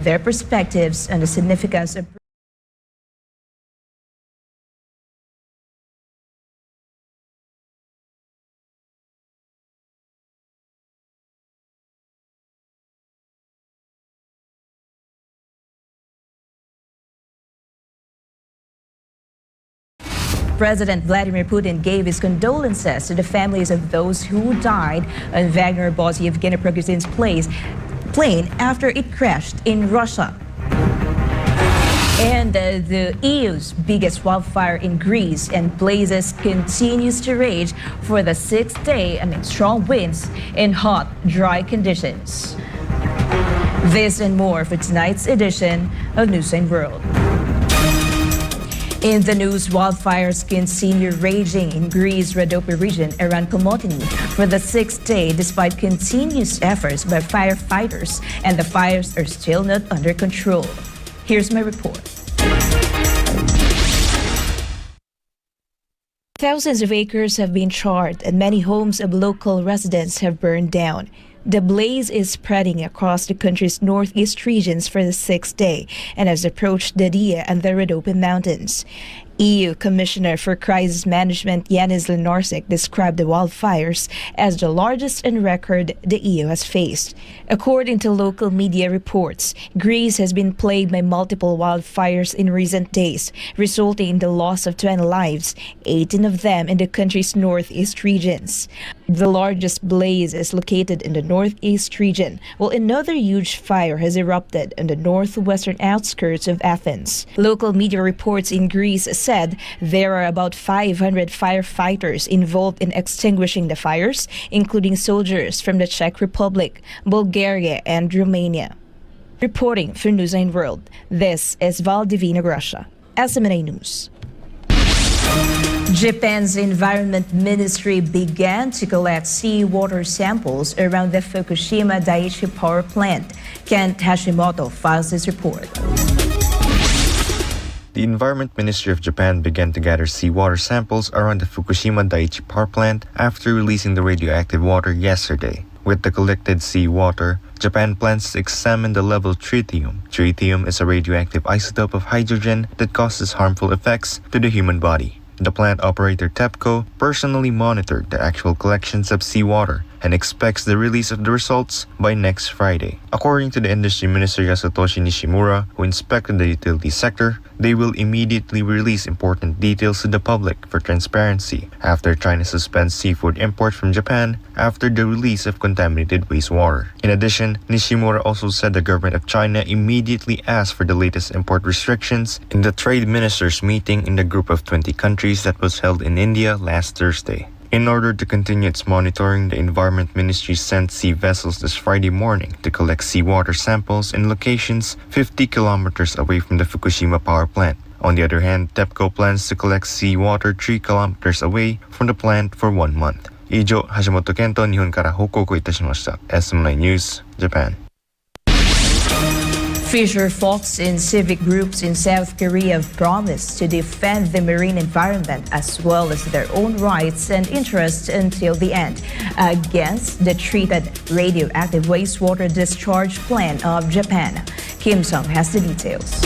their perspectives on the significance of President Vladimir Putin gave his condolences to the families of those who died on Wagner boss Yevgeny Prigozhin's plane after it crashed in Russia. And the EU's biggest wildfire in Greece and blazes continues to rage for the sixth day amid strong winds and hot, dry conditions. This and more for tonight's edition of Newsline World. In the news, wildfires continue raging in Greece's Rhodope region around Komotini for the sixth day despite continuous efforts by firefighters, and the fires are still not under control. Here's my report. Thousands of acres have been charred and many homes of local residents have burned down. The blaze is spreading across the country's northeast regions for the sixth day and has approached the Dia and the Rhodope Mountains. EU Commissioner for Crisis Management Yanis Lenarsek described the wildfires as the largest on record the EU has faced. According to local media reports, Greece has been plagued by multiple wildfires in recent days, resulting in the loss of 20 lives, 18 of them in the country's northeast regions. The largest blaze is located in the northeast region, while another huge fire has erupted on the northwestern outskirts of Athens. Local media reports in Greece said there are about 500 firefighters involved in extinguishing the fires, including soldiers from the Czech Republic, Bulgaria, and Romania. Reporting for Newsline World, this is Vhal Divinagracia, SMNI News. Japan's Environment Ministry began to collect seawater samples around the Fukushima Daiichi power plant. Kent Hashimoto files this report. The Environment Ministry of Japan began to gather seawater samples around the Fukushima Daiichi power plant after releasing the radioactive water yesterday. With the collected seawater, Japan plans to examine the level of tritium. Tritium is a radioactive isotope of hydrogen that causes harmful effects to the human body. The plant operator TEPCO personally monitored the actual collections of seawater and expects the release of the results by next Friday. According to the Industry Minister Yasutoshi Nishimura, who inspected the utility sector, they will immediately release important details to the public for transparency after China suspends seafood imports from Japan after the release of contaminated wastewater. In addition, Nishimura also said the government of China immediately asked for the latest import restrictions in the trade ministers meeting in the group of 20 countries that was held in India last Thursday. In order to continue its monitoring, the Environment Ministry sent sea vessels this Friday morning to collect seawater samples in locations 50 kilometers away from the Fukushima power plant. On the other hand, TEPCO plans to collect seawater 3 kilometers away from the plant for 1 month. Ijo Hashimoto Kento, Nihon kara hokoku itashimashita. SMNI News, Japan. Fisher folks and civic groups in South Korea have promised to defend the marine environment as well as their own rights and interests until the end against the treated radioactive wastewater discharge plan of Japan. Kim Sung has the details.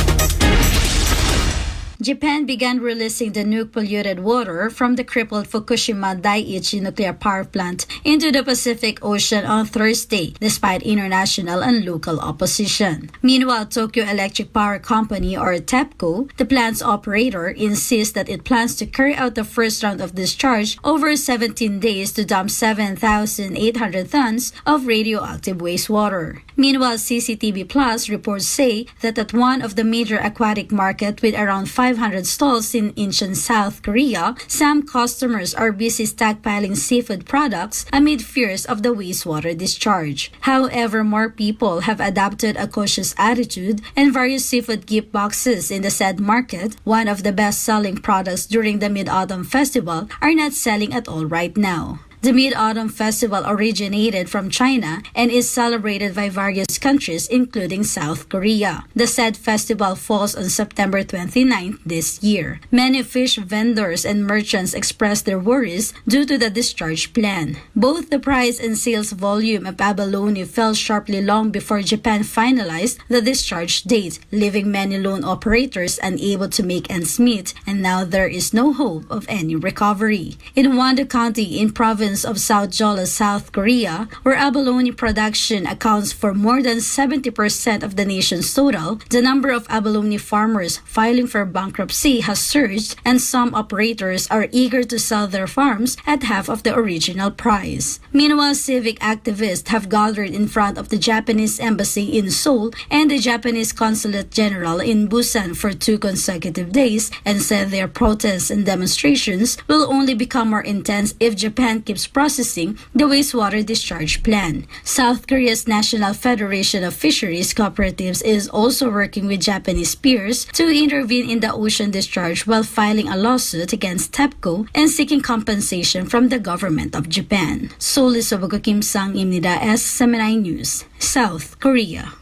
Japan began releasing the nuke-polluted water from the crippled Fukushima Daiichi nuclear power plant into the Pacific Ocean on Thursday, despite international and local opposition. Meanwhile, Tokyo Electric Power Company, or TEPCO, the plant's operator, insists that it plans to carry out the first round of discharge over 17 days to dump 7,800 tons of radioactive wastewater. Meanwhile, CCTV Plus reports say that at one of the major aquatic markets with around 500 stalls in ancient South Korea, some customers are busy stockpiling seafood products amid fears of the wastewater discharge. However, more people have adopted a cautious attitude, and various seafood gift boxes in the said market, one of the best-selling products during the Mid-Autumn Festival, are not selling at all right now. The Mid-Autumn Festival originated from China and is celebrated by various countries including South Korea. The said festival falls on September 29th this year. Many fish vendors and merchants expressed their worries due to the discharge plan. Both the price and sales volume of abalone fell sharply long before Japan finalized the discharge date, leaving many loan operators unable to make ends meet, and now there is no hope of any recovery. In Wando County in province of South Jeolla, South Korea, where abalone production accounts for more than 70% of the nation's total, the number of abalone farmers filing for bankruptcy has surged, and some operators are eager to sell their farms at half of the original price. Meanwhile, civic activists have gathered in front of the Japanese embassy in Seoul and the Japanese Consulate General in Busan for 2 consecutive days and said their protests and demonstrations will only become more intense if Japan keeps processing the wastewater discharge plan. South Korea's National Federation of Fisheries Cooperatives is also working with Japanese peers to intervene in the ocean discharge while filing a lawsuit against TEPCO and seeking compensation from the government of Japan. Seoul, Isobuko Kim Sang-imnida, SMNI News, South Korea.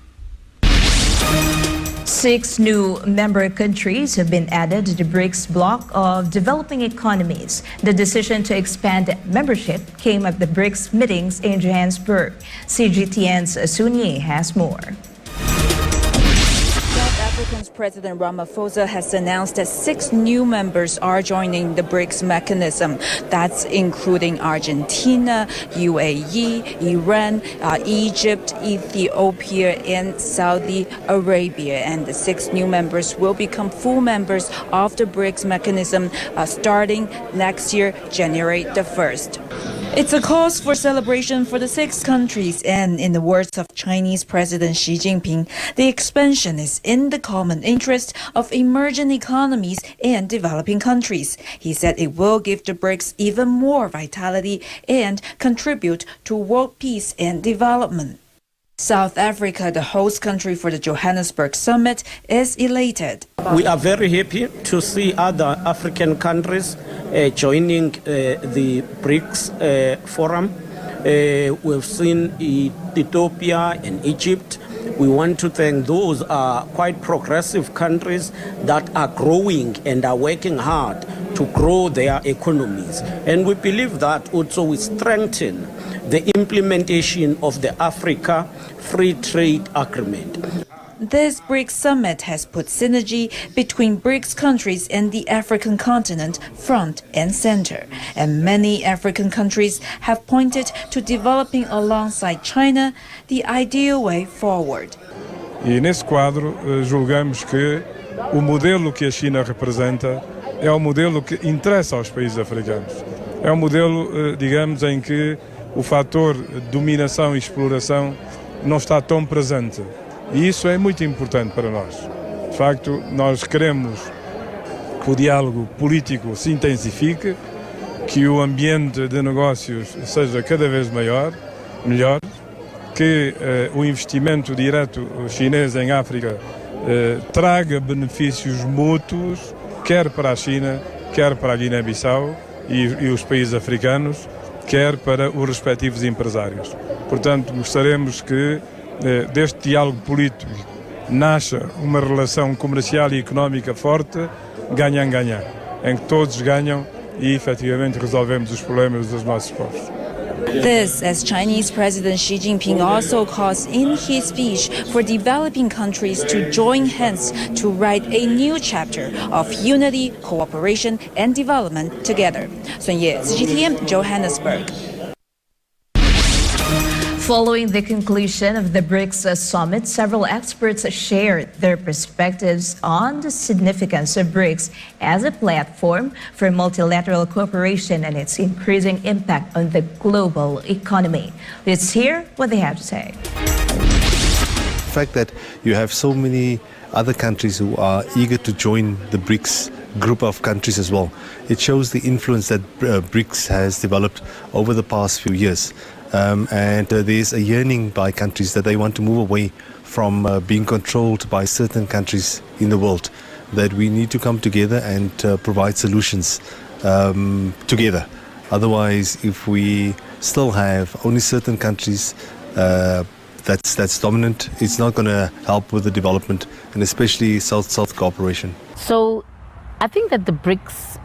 6 new member countries have been added to the BRICS bloc of developing economies. The decision to expand membership came at the BRICS meetings in Johannesburg. CGTN's Sunyi has more. South Africa's President Ramaphosa has announced that 6 new members are joining the BRICS mechanism. That's including Argentina, UAE, Iran, Egypt, Ethiopia, and Saudi Arabia. And the 6 new members will become full members of the BRICS mechanism starting next year, January the 1st. It's a cause for celebration for the 6 countries, and in the words of Chinese President Xi Jinping, the expansion is in the common interest of emerging economies and developing countries. He said it will give the BRICS even more vitality and contribute to world peace and development. South Africa, the host country for the Johannesburg summit, is elated. We are very happy to see other African countries joining the BRICS forum. We've seen Ethiopia and Egypt. We want to thank those quite progressive countries that are growing and are working hard to grow their economies. And we believe that also will strengthen the implementation of the Africa Free Trade Agreement. This BRICS summit has put synergy between BRICS countries and the African continent front and center. And many African countries have pointed to developing alongside China the ideal way forward. E nesse quadro, julgamos que o modelo que a China representa é o modelo que interessa aos países africanos. É um modelo, digamos, em que o fator dominação e exploração não está tão presente. E isso é muito importante para nós. De facto, nós queremos que o diálogo político se intensifique, que o ambiente de negócios seja cada vez melhor, que o investimento direto chinês em África traga benefícios mútuos, quer para a China, quer para a Guiné-Bissau e os países africanos, quer para os respectivos empresários. Portanto, gostaríamos que deste diálogo político nasça uma relação comercial e económica forte, ganham-ganham, em que todos ganham e efetivamente resolvemos os problemas dos nossos povos. This, as Chinese President Xi Jinping also calls in his speech for developing countries to join hands to write a new chapter of unity, cooperation, and development together. Sun Ye, CGTN, Johannesburg. Following the conclusion of the BRICS summit, several experts shared their perspectives on the significance of BRICS as a platform for multilateral cooperation and its increasing impact on the global economy. Let's hear what they have to say. The fact that you have so many other countries who are eager to join the BRICS group of countries as well, it shows the influence that BRICS has developed over the past few years. And there's a yearning by countries that they want to move away from being controlled by certain countries in the world, that we need to come together and provide solutions together. Otherwise, if we still have only certain countries that's dominant, it's not going to help with the development, and especially South-South cooperation. So I think that the BRICS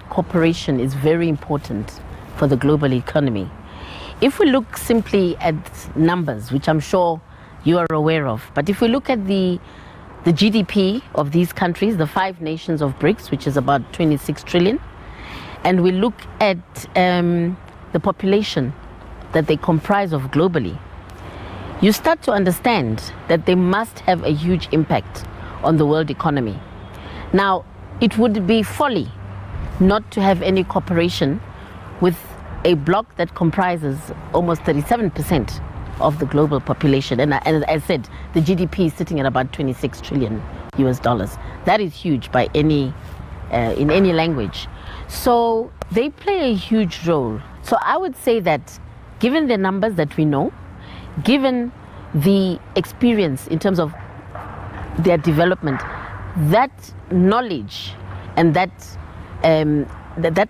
cooperation is very important for the global economy. If we look simply at numbers, which I'm sure you are aware of, but if we look at the GDP of these countries, the 5 nations of BRICS, which is about 26 trillion, and we look at the population that they comprise of globally, you start to understand that they must have a huge impact on the world economy. Now, it would be folly not to have any cooperation with a bloc that comprises almost 37% of the global population. And as I said, the GDP is sitting at about 26 trillion US dollars. That is huge by any, in any language. So they play a huge role. So I would say that given the numbers that we know, given the experience in terms of their development, that knowledge and that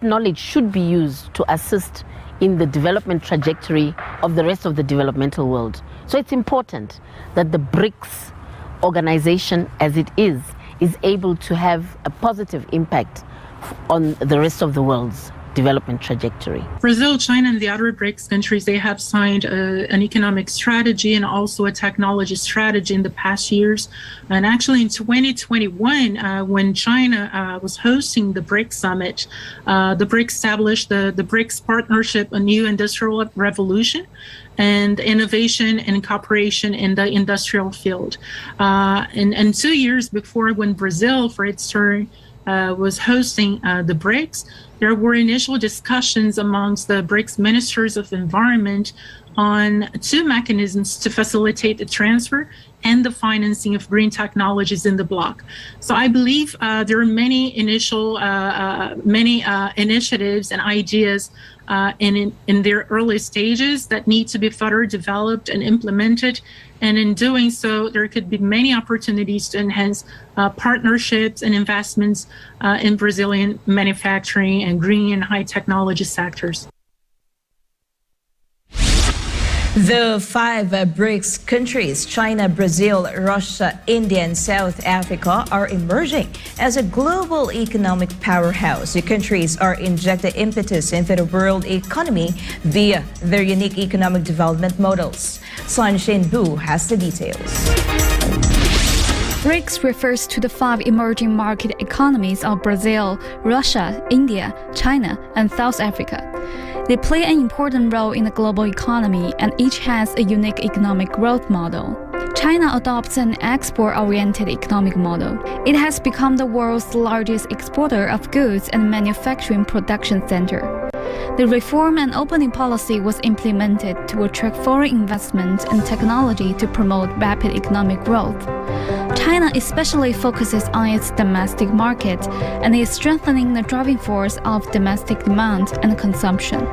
knowledge should be used to assist in the development trajectory of the rest of the developmental world. So it's important that the BRICS organization as it is able to have a positive impact on the rest of the world's development trajectory. Brazil, China, and the other BRICS countries, they have signed an economic strategy and also a technology strategy in the past years. And actually in 2021, when China was hosting the BRICS summit, the BRICS established the BRICS Partnership, a new industrial revolution, and innovation and cooperation in the industrial field. And 2 years before, when Brazil, for its turn, was hosting the BRICS, there were initial discussions amongst the BRICS ministers of environment on 2 mechanisms to facilitate the transfer and the financing of green technologies in the bloc. So I believe there are many initiatives and ideas in their early stages that need to be further developed and implemented. And in doing so, there could be many opportunities to enhance partnerships and investments in Brazilian manufacturing and green and high technology sectors. The 5 BRICS countries, China, Brazil, Russia, India, and South Africa, are emerging as a global economic powerhouse. The countries are injecting impetus into the world economy via their unique economic development models. Sunshine Bu has the details. BRICS refers to the 5 emerging market economies of Brazil, Russia, India, China, and South Africa. They play an important role in the global economy and each has a unique economic growth model. China adopts an export-oriented economic model. It has become the world's largest exporter of goods and manufacturing production center. The reform and opening policy was implemented to attract foreign investment and technology to promote rapid economic growth. China especially focuses on its domestic market and is strengthening the driving force of domestic demand and consumption.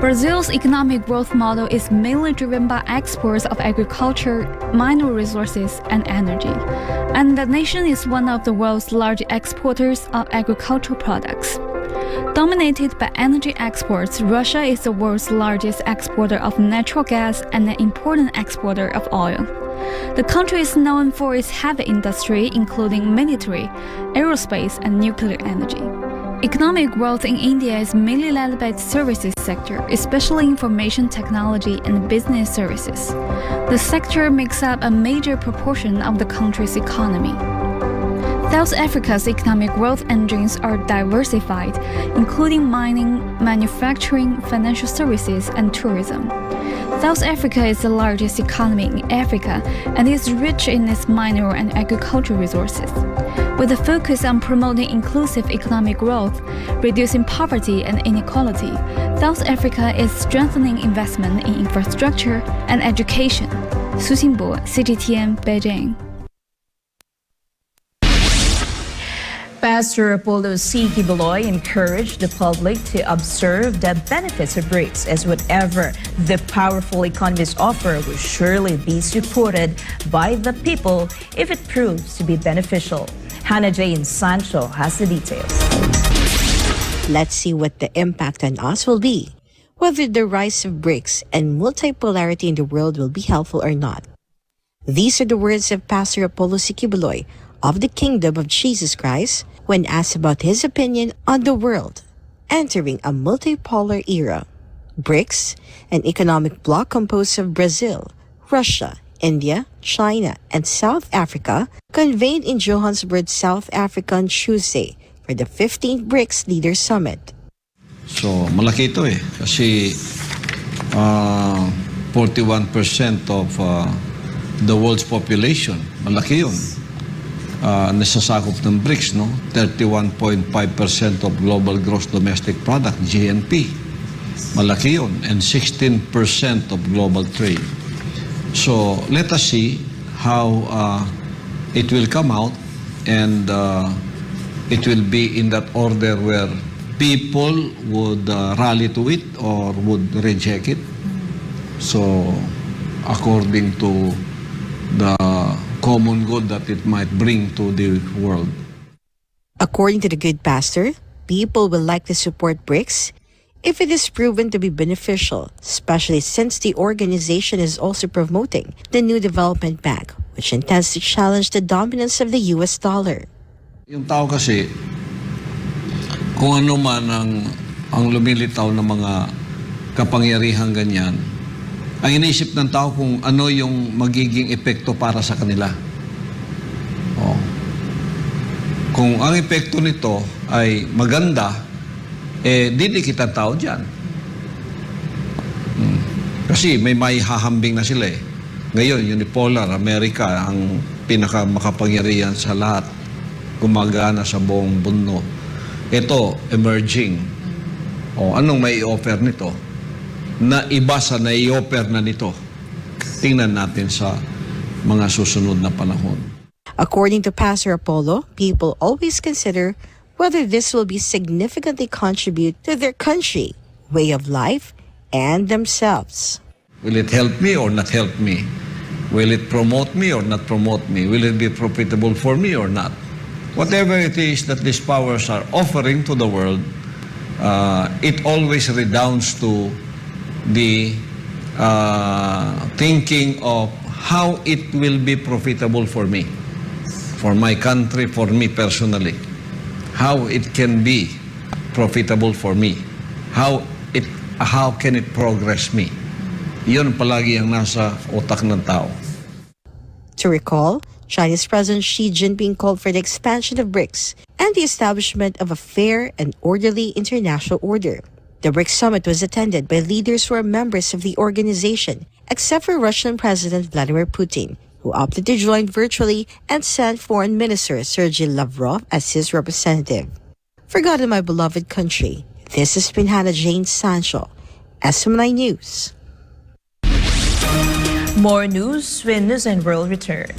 Brazil's economic growth model is mainly driven by exports of agriculture, mineral resources, and energy. And the nation is one of the world's largest exporters of agricultural products. Dominated by energy exports, Russia is the world's largest exporter of natural gas and an important exporter of oil. The country is known for its heavy industry, including military, aerospace, and nuclear energy. Economic growth in India is mainly led by the services sector, especially information technology and business services. The sector makes up a major proportion of the country's economy. South Africa's economic growth engines are diversified, including mining, manufacturing, financial services, and tourism. South Africa is the largest economy in Africa and is rich in its mineral and agricultural resources. With a focus on promoting inclusive economic growth, reducing poverty and inequality, South Africa is strengthening investment in infrastructure and education. Su Xinbo, CGTN, Beijing. Pastor Apollo C. Kibuloy encouraged the public to observe the benefits of BRICS, as whatever the powerful economies offer will surely be supported by the people if it proves to be beneficial. Hannah Jane Sancho has the details. Let's see what the impact on us will be, whether the rise of BRICS and multipolarity in the world will be helpful or not. These are the words of Pastor Apollo Sikibuloy of the Kingdom of Jesus Christ when asked about his opinion on the world entering a multipolar era. BRICS, an economic bloc composed of Brazil, Russia, India, China, and South Africa, convened in Johannesburg, South Africa on Tuesday for the 15th BRICS Leaders Summit. So, malaki ito kasi 41% of the world's population, malaki yun. Nasasakop ng BRICS, no? 31.5% of global gross domestic product, GNP. Malaki yun. And 16% of global trade. So, let us see how it will come out, and it will be in that order where people would rally to it or would reject it. So, according to the common good that it might bring to the world. According to the good pastor, people will likely support BRICS if it is proven to be beneficial, especially since the organization is also promoting the new development bank, which intends to challenge the dominance of the US dollar. Yung tao kasi, kung ano man ang lumilitaw ng mga kapangyarihang ganyan, ang iniisip ng tao kung ano yung magiging epekto para sa kanila. Kung ang epekto nito ay maganda, didikit ang tao dyan. Kasi may hahambing na sila eh. Ngayon, unipolar, Amerika, ang pinakamakapangyarihan sa lahat, gumagana sa buong mundo. Ito, emerging. Anong may i-offer nito? Na iba sa na-i-offer na nito. Tingnan natin sa mga susunod na panahon. According to Pastor Apollo, people always consider whether this will be significantly contribute to their country, way of life, and themselves. Will it help me or not help me? Will it promote me or not promote me? Will it be profitable for me or not? Whatever it is that these powers are offering to the world, it always redounds to the thinking of how it will be profitable for me, for my country, for me personally. How it can be profitable for me. How can it progress me? Yun palagi ang nasa utak ng tao. To recall, Chinese President Xi Jinping called for the expansion of BRICS and the establishment of a fair and orderly international order. The BRICS summit was attended by leaders who are members of the organization, except for Russian President Vladimir Putin, who opted to join virtually and sent Foreign Minister Sergei Lavrov as his representative. For God and my beloved country, this has been Hannah Jane Sancho, SMNI News. More news when Newsline World returns.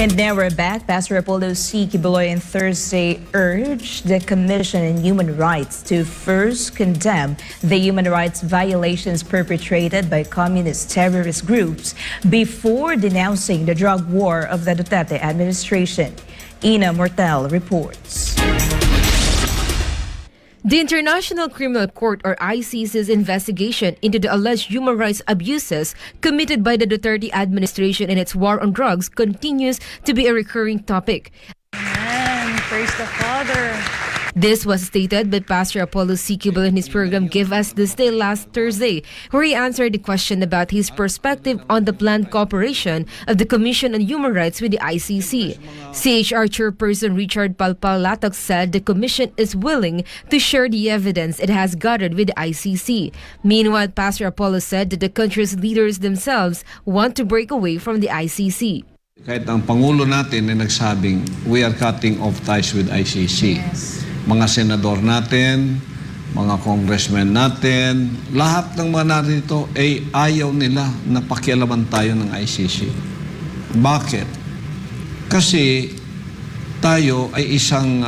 And now we're back. Pastor Apollo C. Kibuloy on Thursday urged the Commission on Human Rights to first condemn the human rights violations perpetrated by communist terrorist groups before denouncing the drug war of the Duterte administration. Ina Mortel reports. The International Criminal Court or ICC's investigation into the alleged human rights abuses committed by the Duterte administration in its war on drugs continues to be a recurring topic. Amen. Praise the Father. This was stated by Pastor Apollo C. Kibuloy in his program Give Us This Day last Thursday, where he answered the question about his perspective on the planned cooperation of the Commission on Human Rights with the ICC. CHR Chairperson Richard Palpalatok said the Commission is willing to share the evidence it has gathered with the ICC. Meanwhile, Pastor Apollo said that the country's leaders themselves want to break away from the ICC. Kahit ang Pangulo natin ay nagsabing, we are cutting off ties with ICC. Yes. Mga senador natin, mga congressmen natin, lahat ng mga narito ay ayaw nila na pakialaman tayo ng ICC. Bakit? Kasi tayo ay isang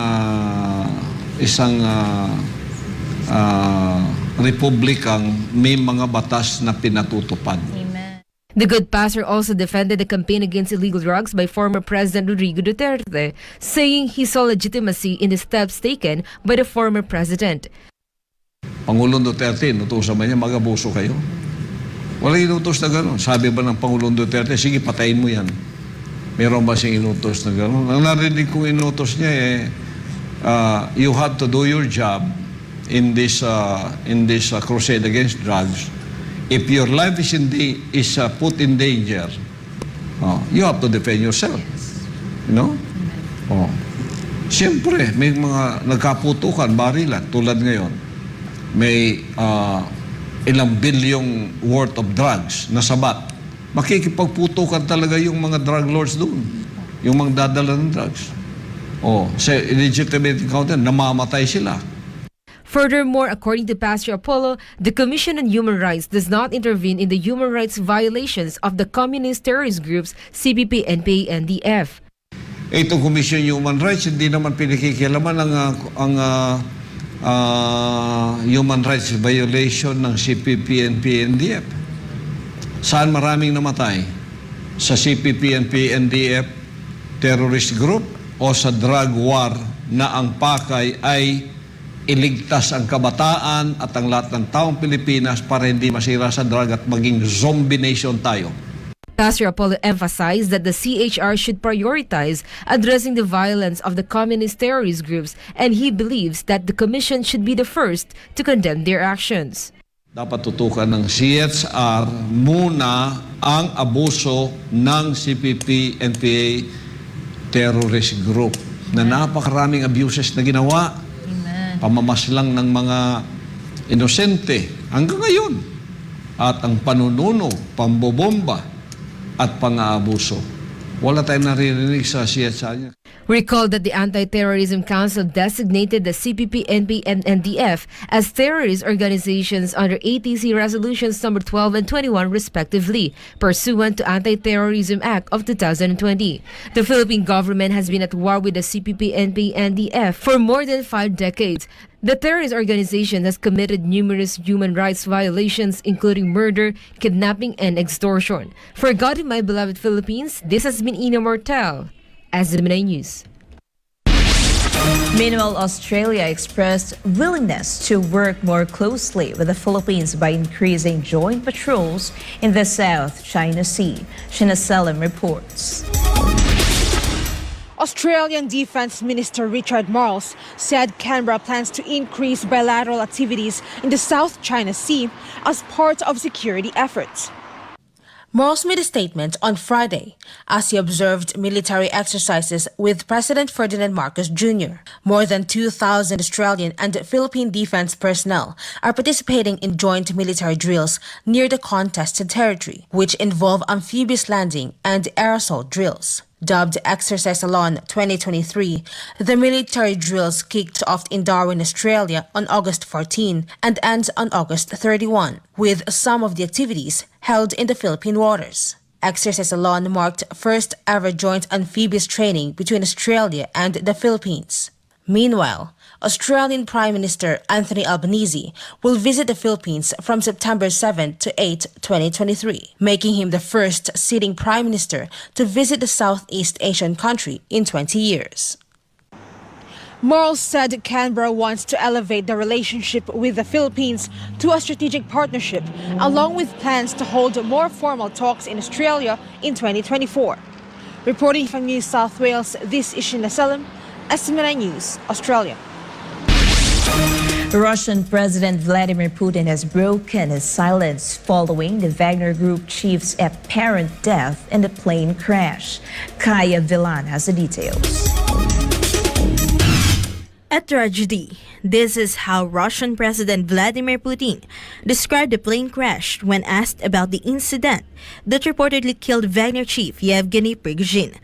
republikang may mga batas na pinatutupad. The good pastor also defended the campaign against illegal drugs by former President Rodrigo Duterte, saying he saw legitimacy in the steps taken by the former president. Pangulong Duterte, inutusan ba niya mag-abuso kayo? Wala inutos na gano'n. Sabi ba ng Pangulong Duterte, sige patayin mo yan. Meron ba siyang inutos na gano'n? Ang narinig kong inutos niya you have to do your job in this crusade against drugs. If your life is put in danger, you have to defend yourself. You know? Siyempre, may mga nagkaputukan, barilan, tulad ngayon. May ilang bilyong worth of drugs na sabat. Makikipagputukan talaga yung mga drug lords doon. Yung mga dadala ng drugs. Sa illegitimate encounter, namamatay sila. Furthermore, according to Pastor Apollo, the Commission on Human Rights does not intervene in the human rights violations of the communist terrorist groups CPP, NPA, NDF. Itong Commission on Human Rights, hindi naman pinakikialaman ang human rights violation ng CPP, NPA, NDF. Saan maraming namatay? Sa CPP, NPA, NDF terrorist group o sa drug war na ang pakay ay iligtas ang kabataan at ang lahat ng taong Pilipinas para hindi masira sa drug at maging zombie nation tayo. Pastor Apollo emphasized that the CHR should prioritize addressing the violence of the communist terrorist groups, and he believes that the Commission should be the first to condemn their actions. Dapat tutukan ng CHR muna ang abuso ng CPP, NPA terrorist group na napakaraming abuses na ginawa. Pamamaslang ng mga inosente hanggang ngayon at ang panununo, pambobomba at pang-aabuso. Wala tayong naririnig sa CHR. Recall that the Anti-Terrorism Council designated the CPP, NP, and NDF as terrorist organizations under ATC Resolutions number 12 and 21 respectively, pursuant to Anti-Terrorism Act of 2020. The Philippine government has been at war with the CPP, NP, and NDF for more than 5 decades. The terrorist organization has committed numerous human rights violations, including murder, kidnapping, and extortion. For God in my beloved Philippines, this has been Ina Mortel. SMNI News. Meanwhile, Australia expressed willingness to work more closely with the Philippines by increasing joint patrols in the South China Sea. Shina Selim reports. Australian Defence Minister Richard Marles said Canberra plans to increase bilateral activities in the South China Sea as part of security efforts. Marles made a statement on Friday as he observed military exercises with President Ferdinand Marcos Jr. More than 2,000 Australian and Philippine defense personnel are participating in joint military drills near the contested territory, which involve amphibious landing and aerosol drills. Dubbed Exercise Alon 2023, the military drills kicked off in Darwin, Australia on August 14 and ends on August 31, with some of the activities held in the Philippine waters. exercise alone marked first ever joint amphibious training between Australia and the Philippines. Meanwhile, Australian Prime Minister Anthony Albanese will visit the Philippines from September 7 to 8, 2023, making him the first sitting Prime Minister to visit the Southeast Asian country in 20 years. Morales said Canberra wants to elevate the relationship with the Philippines to a strategic partnership, along with plans to hold more formal talks in Australia in 2024. Reporting from New South Wales, this is Sheena Salim, SMNI News, Australia. Russian President Vladimir Putin has broken his silence following the Wagner Group chief's apparent death in the plane crash. Kaya Villan has the details. A tragedy. This is how Russian President Vladimir Putin described the plane crash when asked about the incident that reportedly killed Wagner chief Yevgeny Prigozhin.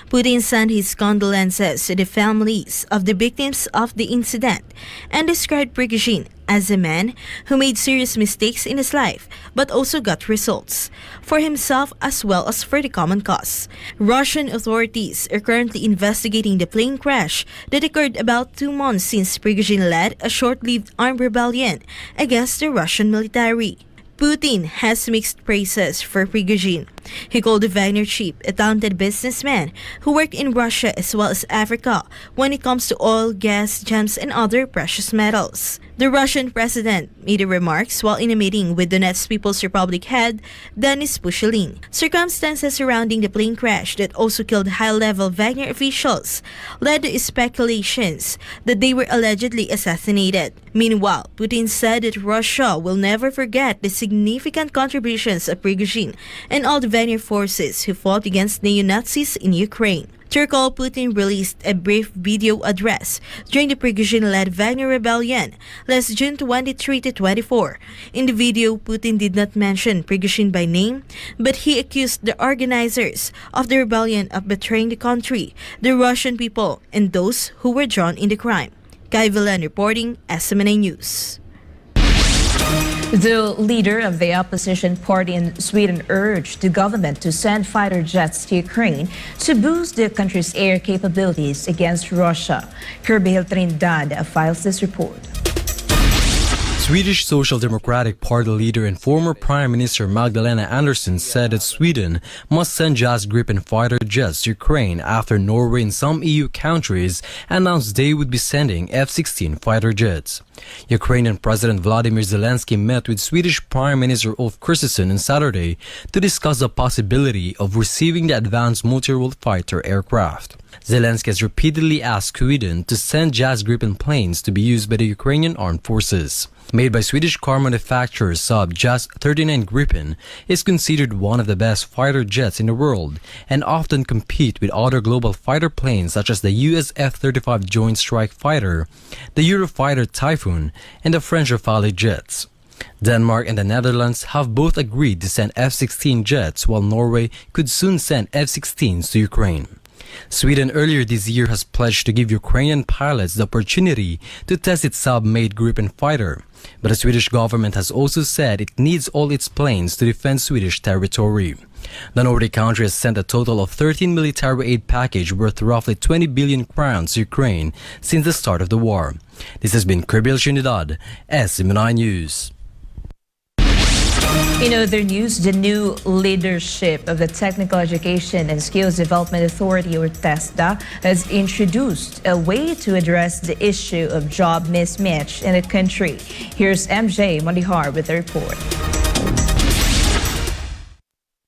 Putin sent his condolences to the families of the victims of the incident and described Prigozhin as a man who made serious mistakes in his life but also got results for himself as well as for the common cause. Russian authorities are currently investigating the plane crash that occurred about 2 months since Prigozhin led a short-lived armed rebellion against the Russian military. Putin has mixed praises for Prigozhin. He called the Wagner chief a talented businessman who worked in Russia as well as Africa when it comes to oil, gas, gems, and other precious metals. The Russian president made the remarks while in a meeting with Donetsk People's Republic head Denis Pushilin. Circumstances surrounding the plane crash that also killed high-level Wagner officials led to speculations that they were allegedly assassinated. Meanwhile, Putin said that Russia will never forget the significant contributions of Prigozhin and all the Wagner forces who fought against neo-Nazis in Ukraine. To recall, Putin released a brief video address during the Prigozhin-led Wagner rebellion last June 23 to 24. In the video, Putin did not mention Prigozhin by name, but he accused the organizers of the rebellion of betraying the country, the Russian people, and those who were drawn in the crime. Kai Villan reporting, SMNI News. The leader of the opposition party in Sweden urged the government to send fighter jets to Ukraine to boost the country's air capabilities against Russia. Kirby Trindad files this report. Swedish Social Democratic Party leader and former Prime Minister Magdalena Andersson said that Sweden must send JAS Gripen fighter jets to Ukraine after Norway and some EU countries announced they would be sending F-16 fighter jets. Ukrainian President Volodymyr Zelensky met with Swedish Prime Minister Ulf Kristersson on Saturday to discuss the possibility of receiving the advanced multi-role fighter aircraft. Zelensky has repeatedly asked Sweden to send JAS Gripen planes to be used by the Ukrainian armed forces. Made by Swedish car manufacturer Saab, JAS 39 Gripen is considered one of the best fighter jets in the world and often compete with other global fighter planes such as the US F-35 Joint Strike Fighter, the Eurofighter Typhoon, and the French Rafale jets. Denmark and the Netherlands have both agreed to send F-16 jets, while Norway could soon send F-16s to Ukraine. Sweden earlier this year has pledged to give Ukrainian pilots the opportunity to test its Saab-made Gripen fighter, but the Swedish government has also said it needs all its planes to defend Swedish territory. The Nordic country has sent a total of 13 military aid package worth roughly 20 billion crowns to Ukraine since the start of the war. This has been Kirby Trinidad, SMNI News. In other news, the new leadership of the Technical Education and Skills Development Authority, or TESDA, has introduced a way to address the issue of job mismatch in the country. Here's MJ Mondihar with the report.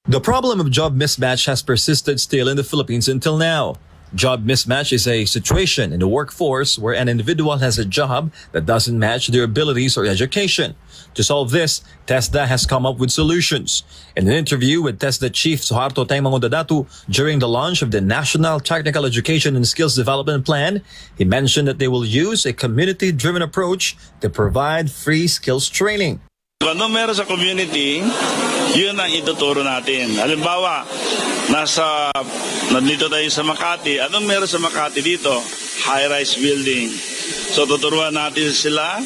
The problem of job mismatch has persisted still in the Philippines until now. Job mismatch is a situation in the workforce where an individual has a job that doesn't match their abilities or education. To solve this, TESDA has come up with solutions. In an interview with TESDA Chief Suharto Taimangondadatu during the launch of the National Technical Education and Skills Development Plan, he mentioned that they will use a community-driven approach to provide free skills training. Kung ano meron sa community, yun ang ituturo natin. Halimbawa, nandito tayo sa Makati. Anong meron sa Makati dito? High-rise building. So tuturuan natin sila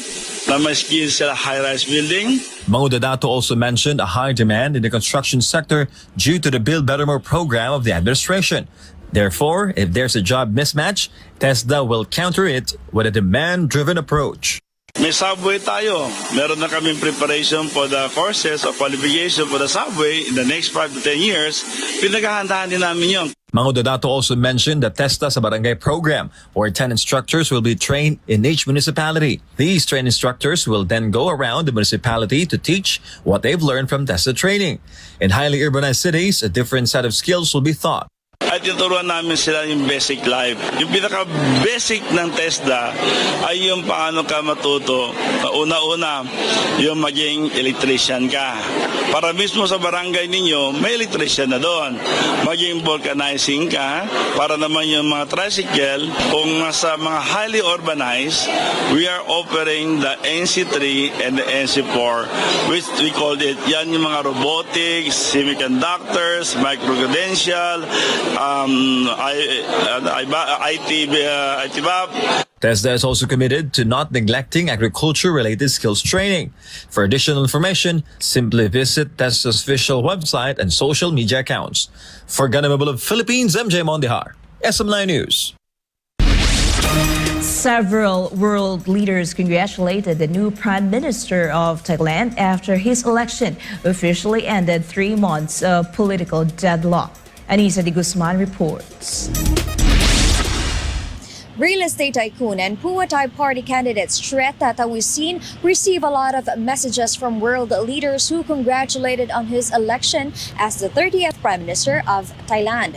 na may skills sila high-rise building. Mangudadato also mentioned a high demand in the construction sector due to the Build Better More program of the administration. Therefore, if there's a job mismatch, TESDA will counter it with a demand-driven approach. May subway tayo. Meron na kaming preparation for the courses of qualification for the subway in the next 5 to 10 years. Pinaghahandaan din namin yun. Mangudadato also mentioned the TESDA sa Barangay program, where 10 instructors will be trained in each municipality. These trained instructors will then go around the municipality to teach what they've learned from TESDA training. In highly urbanized cities, a different set of skills will be taught. At tuturuan namin sila yung basic life. Yung pinaka-basic ng TESDA ay yung paano ka matuto. Una-una, yung maging electrician ka. Para mismo sa barangay ninyo, may electrician na doon. Maging vulcanizing ka, para naman yung mga tricycle. Kung nasa mga highly urbanized, we are offering the NC3 and the NC4, which we call it, yan yung mga robotics, semiconductors, micro-credential, ITBAP. TESDA is also committed to not neglecting agriculture-related skills training. For additional information, simply visit TESDA's official website and social media accounts. For Ganamable of Philippines, MJ Mondihar, SMNI News. Several world leaders congratulated the new Prime Minister of Thailand after his election officially ended 3 months of political deadlock. Anisa de Guzman reports. Real estate tycoon and Phua Thai party candidate Shreta Tawisin received a lot of messages from world leaders who congratulated on his election as the 30th Prime Minister of Thailand.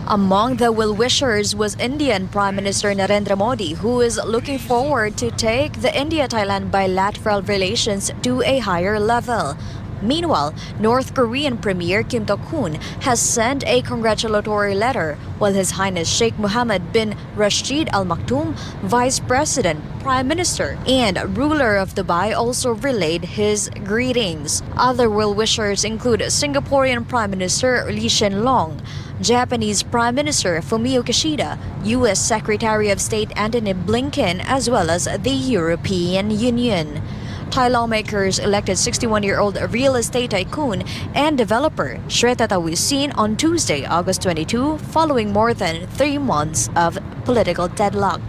Among the well-wishers was Indian Prime Minister Narendra Modi, who is looking forward to take the India-Thailand bilateral relations to a higher level. Meanwhile, North Korean Premier Kim Dok-hoon has sent a congratulatory letter, while His Highness Sheikh Mohammed bin Rashid Al Maktoum, Vice President, Prime Minister, and ruler of Dubai also relayed his greetings. Other well-wishers include Singaporean Prime Minister Lee Hsien Loong, Japanese Prime Minister Fumio Kishida, U.S. Secretary of State Antony Blinken, as well as the European Union. Thai lawmakers elected 61-year-old real estate tycoon and developer Shreta Tawisin on Tuesday, August 22, following more than 3 months of political deadlock.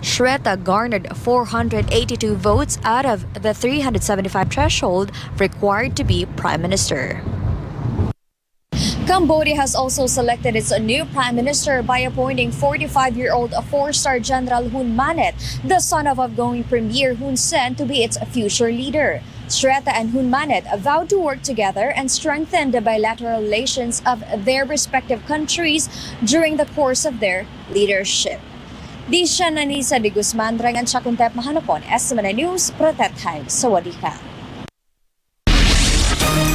Shreta garnered 482 votes out of the 375 threshold required to be prime minister. Cambodia has also selected its new prime minister by appointing 45-year-old four-star General Hun Manet, the son of outgoing Premier Hun Sen, to be its future leader. Shreta and Hun Manet vowed to work together and strengthen the bilateral relations of their respective countries during the course of their leadership. Di siya Anisa de Guzman, Rangan Chakuntep Mahanapon, SMNI News, Protethay, Sawadika.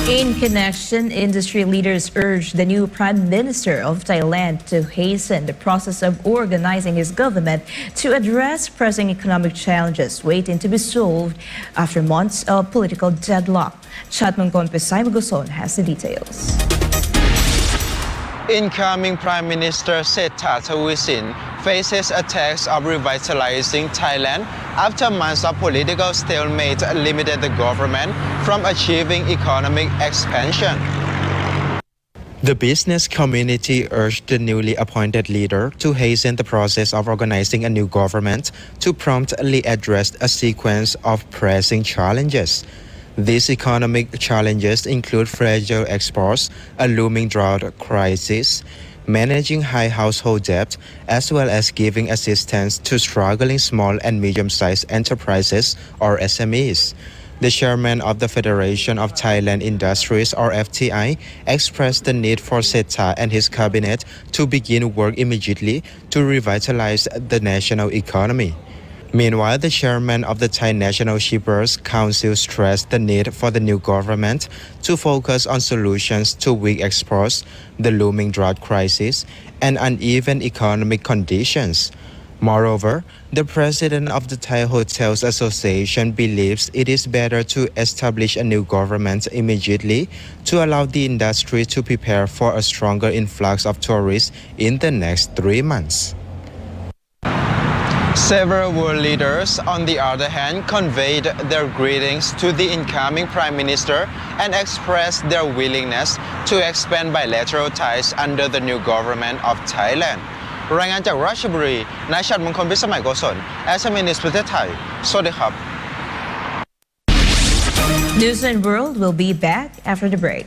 In connection, industry leaders urged the new Prime Minister of Thailand to hasten the process of organizing his government to address pressing economic challenges waiting to be solved after months of political deadlock. Chatmangkon Pesay Maguson has the details. Incoming Prime Minister Srettha Thavisin faces attacks of revitalizing Thailand after months of political stalemate limited the government from achieving economic expansion. The business community urged the newly appointed leader to hasten the process of organizing a new government to promptly address a sequence of pressing challenges. These economic challenges include fragile exports, a looming drought crisis, managing high household debt, as well as giving assistance to struggling small and medium-sized enterprises, or SMEs. The chairman of the Federation of Thailand Industries, or FTI, expressed the need for Srettha and his cabinet to begin work immediately to revitalize the national economy. Meanwhile, the chairman of the Thai National Shippers Council stressed the need for the new government to focus on solutions to weak exports, the looming drought crisis, and uneven economic conditions. Moreover, the president of the Thai Hotels Association believes it is better to establish a new government immediately to allow the industry to prepare for a stronger influx of tourists in the next 3 months. Several world leaders, on the other hand, conveyed their greetings to the incoming Prime Minister and expressed their willingness to expand bilateral ties under the new government of Thailand. รายงานจากราชบุรีนายชัดมงคลพิสมัยโกศล SMNI ประเทศไทย สวัสดีครับ Newsline World will be back after the break.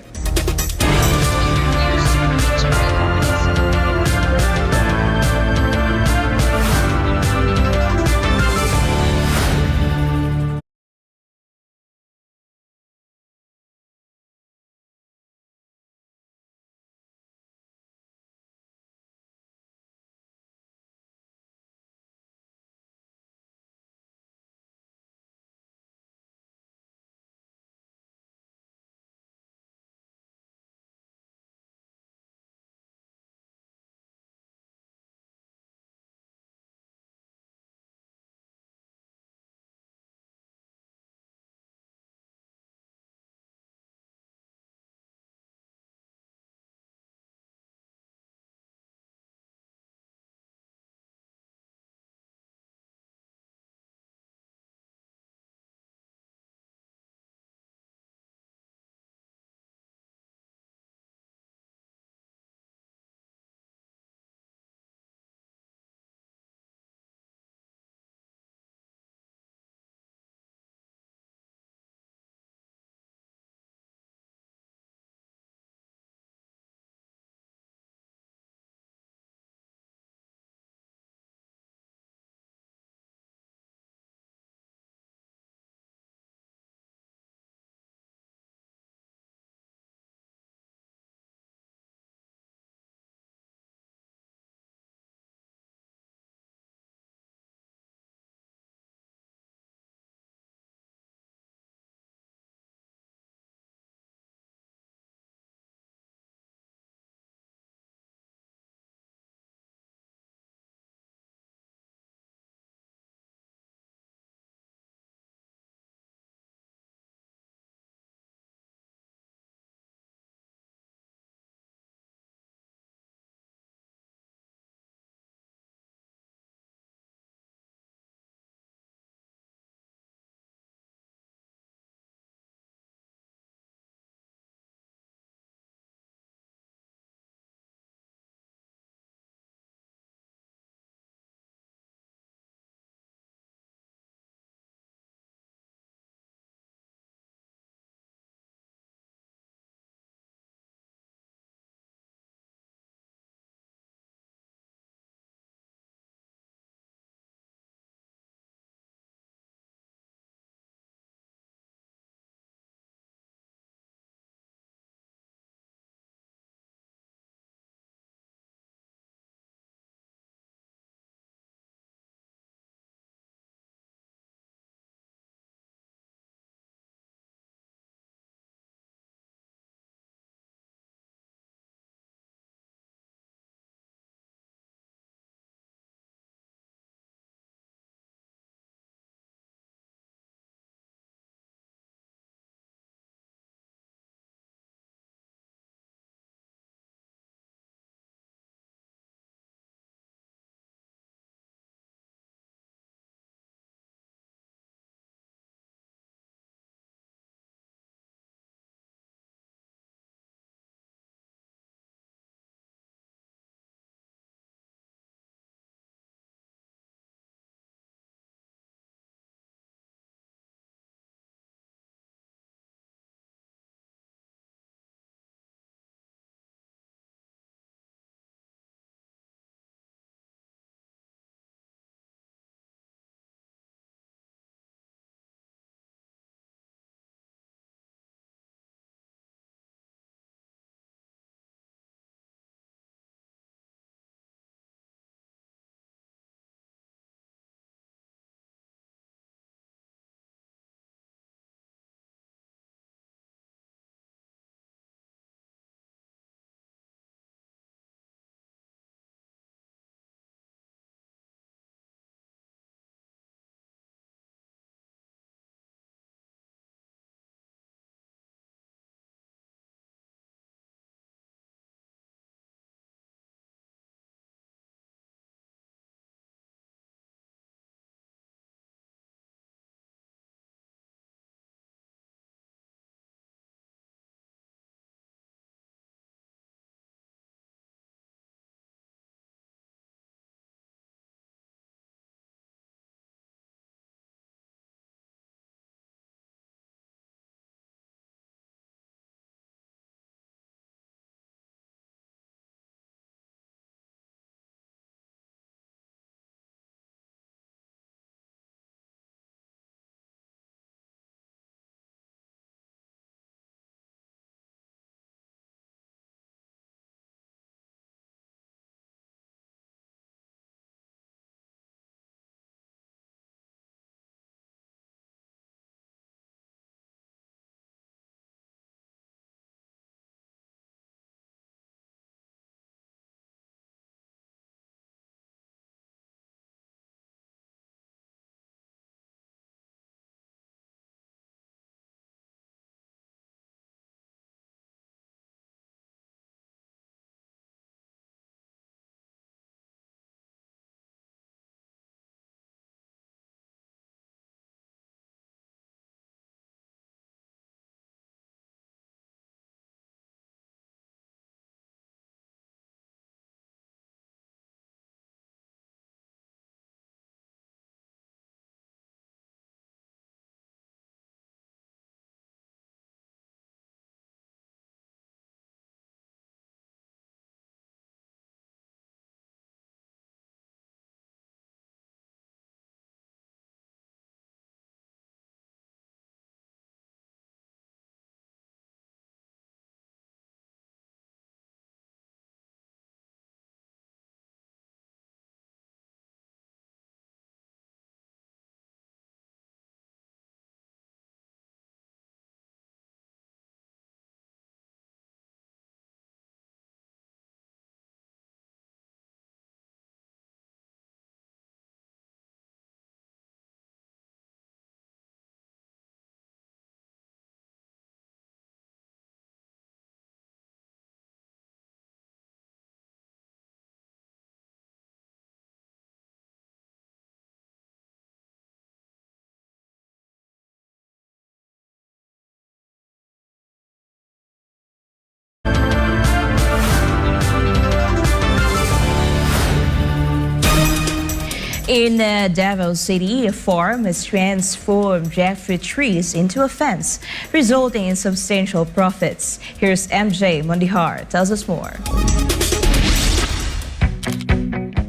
In Davao City, a farm has transformed jackfruit trees into a fence, resulting in substantial profits. Here's MJ Mondihar tells us more.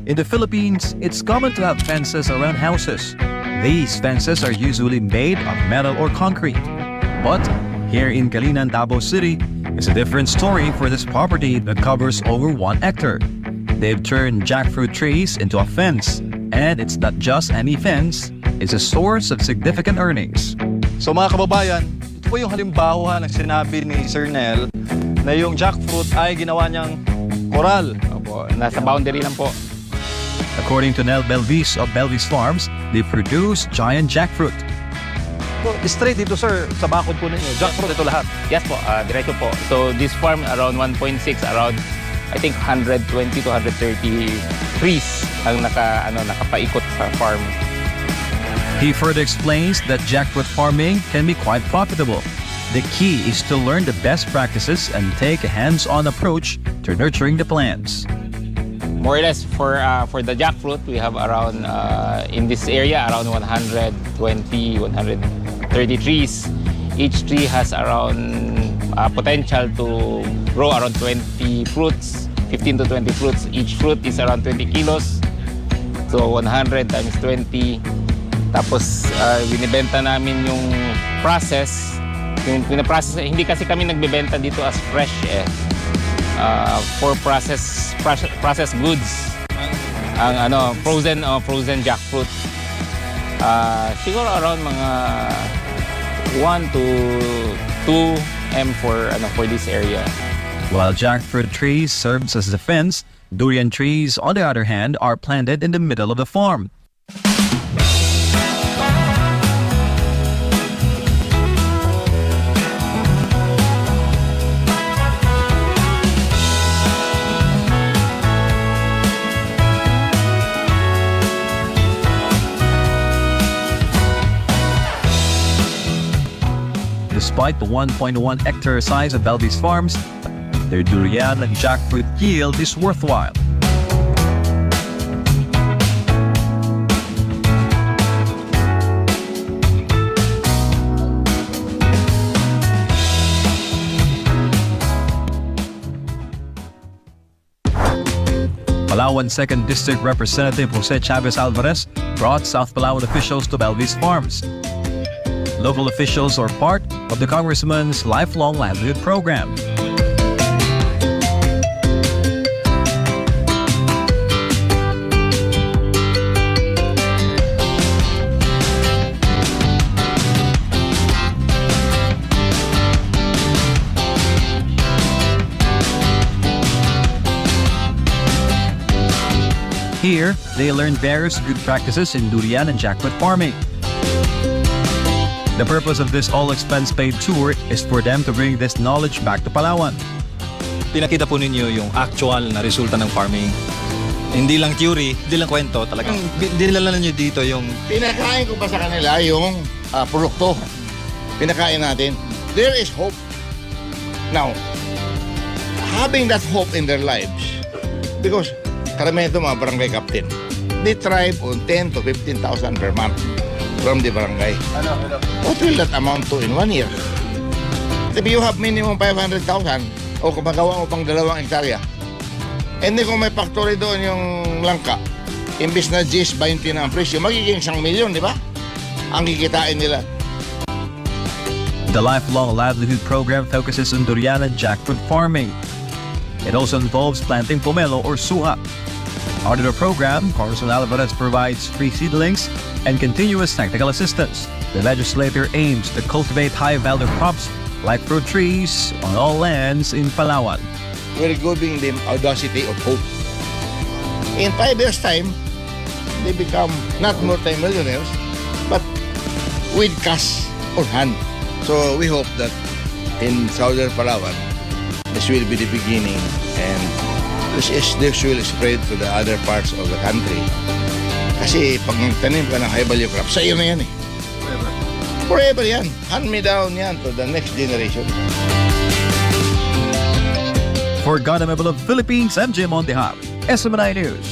In the Philippines, it's common to have fences around houses. These fences are usually made of metal or concrete. But here in Calinan, Davao City, it's a different story for this property that covers over 1 hectare. They've turned jackfruit trees into a fence. And it's not just any fence, it's a source of significant earnings. So mga kababayan, ito po yung halimbawa ng sinabi ni Sir Nel na yung jackfruit ay ginawa niyang koral. Opo, nasa boundary lang po. According to Nel Belvis of Belvis Farms, they produce giant jackfruit. So, straight dito sir, sa bakod po ninyo, jackfruit ito lahat? Yes po, diretso po. So this farm around 1.6, around I think 120 to 130 trees ang nakapaikot sa farm. He further explains that jackfruit farming can be quite profitable. The key is to learn the best practices and take a hands-on approach to nurturing the plants. More or less for the jackfruit, we have around in this area around 120, 130 trees. Each tree has around potential to grow around 20 fruits, 15 to 20 fruits. Each fruit is around 20 kilos. So 100 times 20. Tapos binibenta namin yung process. Yung pinaprocess, hindi kasi kami nagbebenta dito as fresh for process goods. Ang frozen jackfruit. Siguro around mga 1 to 2 M for this area. While jackfruit trees serves as a fence, durian trees, on the other hand, are planted in the middle of the farm. Despite the 1.1 hectare size of Belvis Farms, their durian and jackfruit yield is worthwhile. Palawan 2nd District Representative Jose Chavez Alvarez brought South Palawan officials to Belvis Farms. Local officials are part of the Congressman's lifelong livelihood program. Here, they learn various good practices in durian and jackfruit farming. The purpose of this all-expense-paid tour is for them to bring this knowledge back to Palawan. Pinakita po ninyo yung actual na resulta ng farming. Hindi lang theory, hindi lang kwento, talagang dinala nyo dito yung... Pinakain ko pa sa kanila yung produkto. Pinakain natin. There is hope. Now, having that hope in their lives, because karamihan ito mga barangay captain, they thrive on 10 to 15,000 per month from the barangay. What will that amount to in 1 year? If you have minimum 500,000 o kung magawa mo pang 2 hektarya, hindi kung may factory doon yung langka, imbis na 10-20 na ang presyo, magiging 1 milyon, di ba? Ang kikitain nila. The lifelong livelihood program focuses on durian and jackfruit farming. It also involves planting pomelo or suha. Under the program, Congressman Alvarez provides free seedlings and continuous technical assistance. The legislature aims to cultivate high-value crops like fruit trees on all lands in Palawan. We're giving them audacity of hope. In 5 years' time, they become not multi-millionaires, but with cash on hand. So we hope that in Southern Palawan, this will be the beginning, and this will spread to the other parts of the country. Kasi pag nagtanim ka ng high value crop, sa iyo na yan eh. Forever yan. Hand me down yan to the next generation. For Government of Philippines, MJ Mondihar, SMNI News.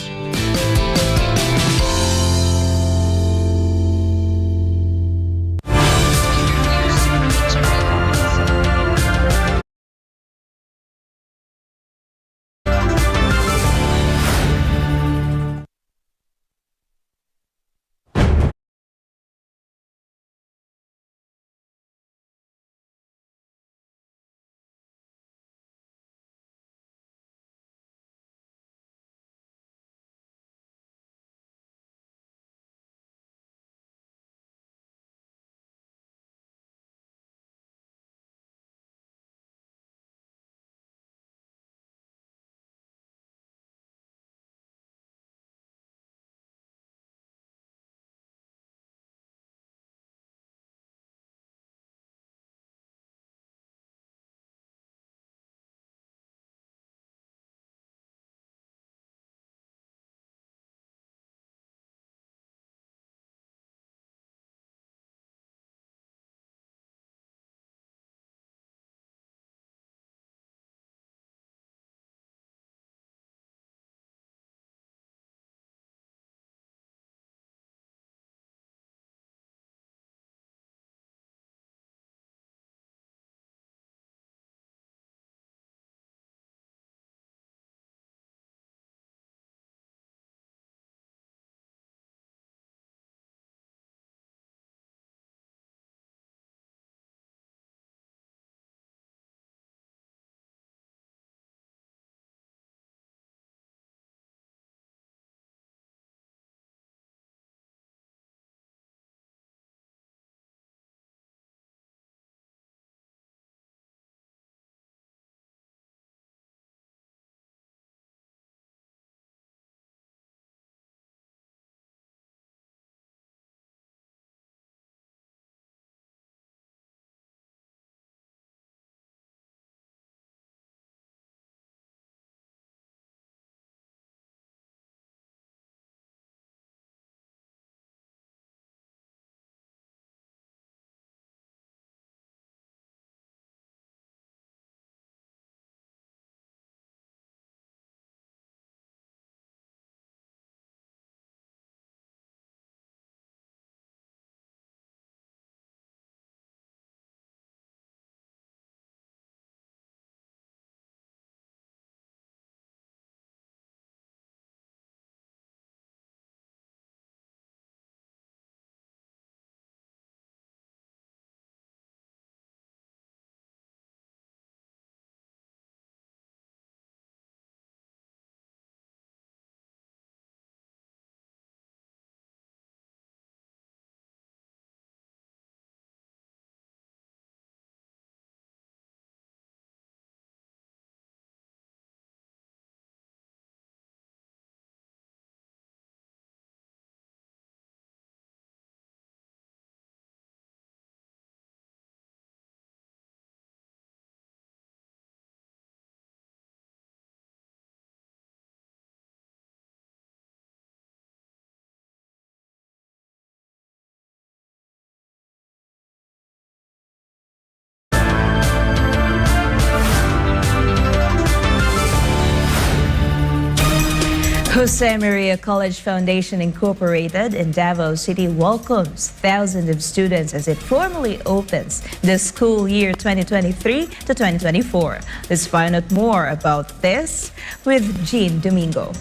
Jose Maria College Foundation Incorporated in Davao City welcomes thousands of students as it formally opens the school year 2023 to 2024. Let's find out more about this with Jean Domingo.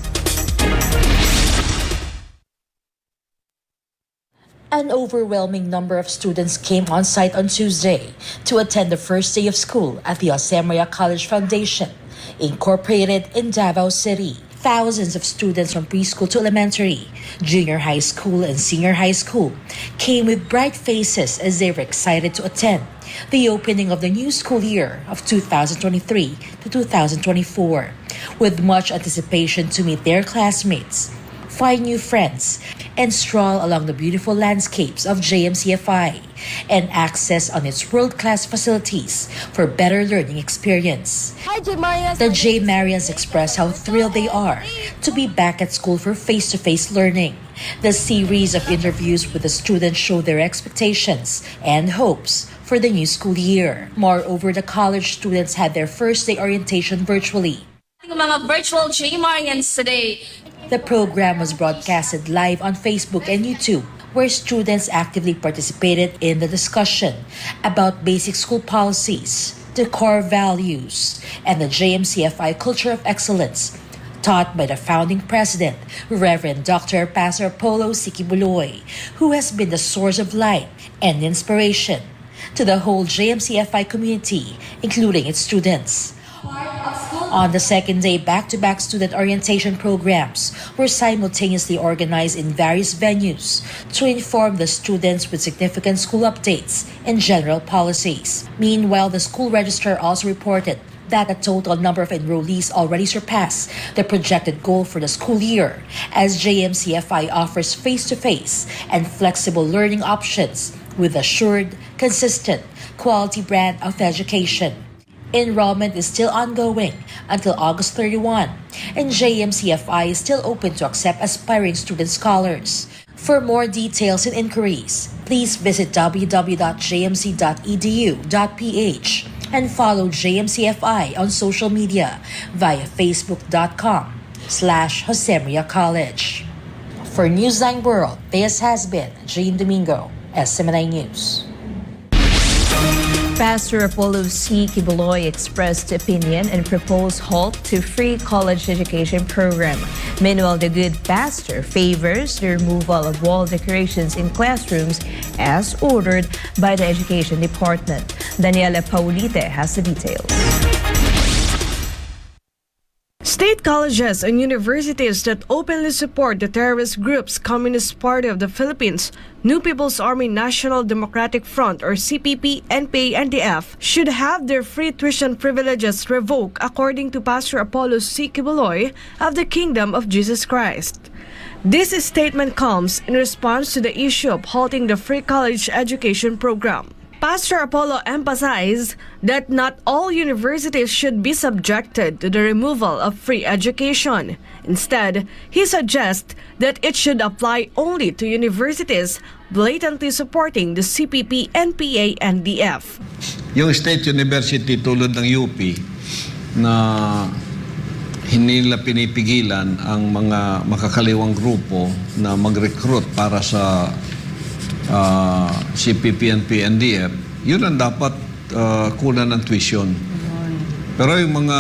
An overwhelming number of students came on site on Tuesday to attend the first day of school at the Jose Maria College Foundation, incorporated in Davao City. Thousands of students from preschool to elementary, junior high school, and senior high school came with bright faces as they were excited to attend the opening of the new school year of 2023 to 2024, with much anticipation to meet their classmates, find new friends, and stroll along the beautiful landscapes of JMCFI and access on its world-class facilities for better learning experience. The J. Marians express how thrilled they are to be back at school for face-to-face learning. The series of interviews with the students show their expectations and hopes for the new school year. Moreover, the college students had their first day orientation virtually. Mga virtual J. Marians today. The program was broadcasted live on Facebook and YouTube, where students actively participated in the discussion about basic school policies, the core values, and the JMCFI culture of excellence, taught by the founding president, Reverend Dr. Pastor Apollo Sikibuloy, who has been the source of light and inspiration to the whole JMCFI community, including its students. On the second day, back-to-back student orientation programs were simultaneously organized in various venues to inform the students with significant school updates and general policies. Meanwhile, the school registrar also reported that a total number of enrollees already surpassed the projected goal for the school year, as JMCFI offers face-to-face and flexible learning options with assured, consistent, quality brand of education. Enrollment is still ongoing until August 31, and JMCFI is still open to accept aspiring student scholars. For more details and inquiries, please visit www.jmc.edu.ph and follow JMCFI on social media via facebook.com/Jose Maria College. For Newsline World, this has been Jean Domingo, SMNI News. Pastor Apollo C. Kibuloy expressed opinion and proposed halt to free college education program. Meanwhile, the good pastor favors the removal of wall decorations in classrooms as ordered by the Education Department. Daniela Paulite has the details. State colleges and universities that openly support the terrorist groups Communist Party of the Philippines, New People's Army National Democratic Front or CPP, NPA, NDF should have their free tuition privileges revoked, according to Pastor Apollo C. Kibuloy of the Kingdom of Jesus Christ. This statement comes in response to the issue of halting the free college education program. Pastor Apollo emphasized that not all universities should be subjected to the removal of free education. Instead, he suggests that it should apply only to universities blatantly supporting the CPP, NPA, and DF. Yung state university tulad ng UP na hindi nila pinipigilan ang mga makakaliwang grupo na mag-recruit para sa CPP, NP, NDF, yun ang dapat kunan ng tuition. Pero yung mga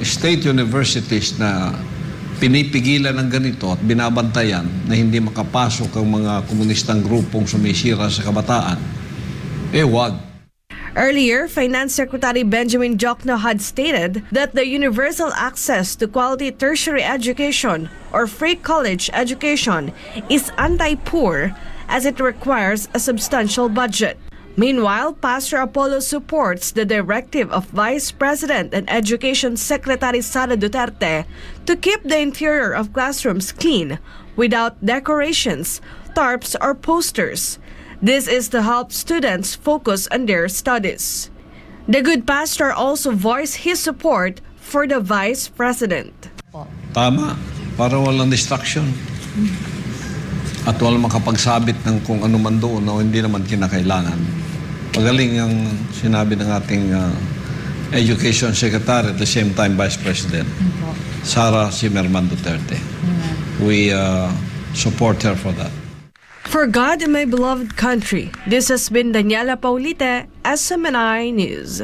state universities na pinipigilan ng ganito at binabantayan na hindi makapasok ang mga komunistang grupong sumisira sa kabataan, wag. Earlier, Finance Secretary Benjamin Jokno had stated that the universal access to quality tertiary education or free college education is anti-poor as it requires a substantial budget. Meanwhile, Pastor Apollo supports the directive of Vice President and Education Secretary Sara Duterte to keep the interior of classrooms clean without decorations, tarps, or posters. This is to help students focus on their studies. The good pastor also voiced his support for the Vice President. Tama, para walang distraction. At walang makapagsabit ng kung ano man doon na hindi naman kinakailangan. Magaling ang sinabi ng ating Education Secretary at the same time Vice President. Sara Zimmerman Duterte. We support her for that. For God and my beloved country, this has been Daniela Paulite, SMNI News.